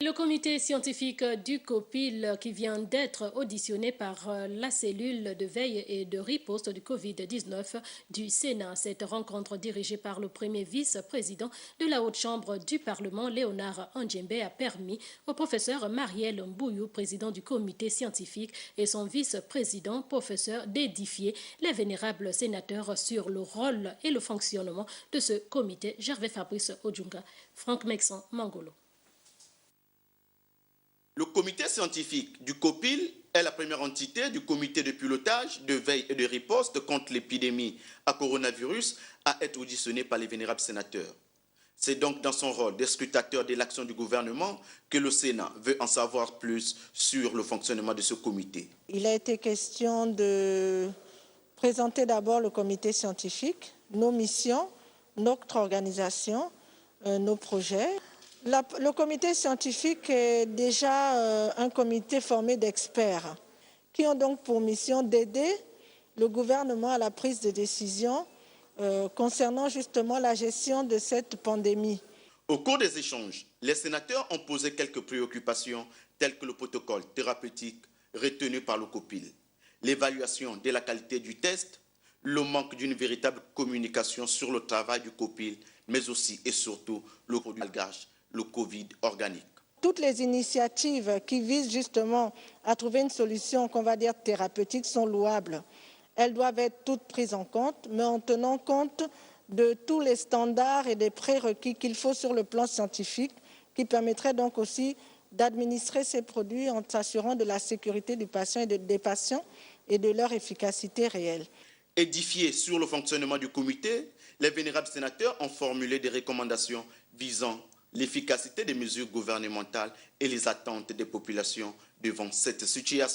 Le comité scientifique du COPIL qui vient d'être auditionné par la cellule de veille et de riposte du Covid-19 du Sénat. Cette rencontre dirigée par le premier vice-président de la Haute Chambre du Parlement, Léonard Andjembe, a permis au professeur Mariel Mbouyou, président du comité scientifique, et son vice-président, professeur, d'édifier les vénérables sénateurs sur le rôle et le fonctionnement de ce comité. Gervais Fabrice Odjunga, Franck Mexan, Mangolo. Le comité scientifique du COPIL est la première entité du comité de pilotage, de veille et de riposte contre l'épidémie à coronavirus à être auditionné par les vénérables sénateurs. C'est donc dans son rôle de scrutateur de l'action du gouvernement que le Sénat veut en savoir plus sur le fonctionnement de ce comité. Il a été question de présenter d'abord le comité scientifique, nos missions, notre organisation, nos projets. Le comité scientifique est déjà un comité formé d'experts qui ont donc pour mission d'aider le gouvernement à la prise de décision concernant justement la gestion de cette pandémie. Au cours des échanges, les sénateurs ont posé quelques préoccupations telles que le protocole thérapeutique retenu par le COPIL, l'évaluation de la qualité du test, le manque d'une véritable communication sur le travail du COPIL, mais aussi et surtout le produit algage, le Covid organique. Toutes les initiatives qui visent justement à trouver une solution qu'on va dire thérapeutique sont louables. Elles doivent être toutes prises en compte, mais en tenant compte de tous les standards et des prérequis qu'il faut sur le plan scientifique, qui permettraient donc aussi d'administrer ces produits en s'assurant de la sécurité du patient et des patients et de leur efficacité réelle. Édifiés sur le fonctionnement du comité, les vénérables sénateurs ont formulé des recommandations visant l'efficacité des mesures gouvernementales et les attentes des populations devant cette situation.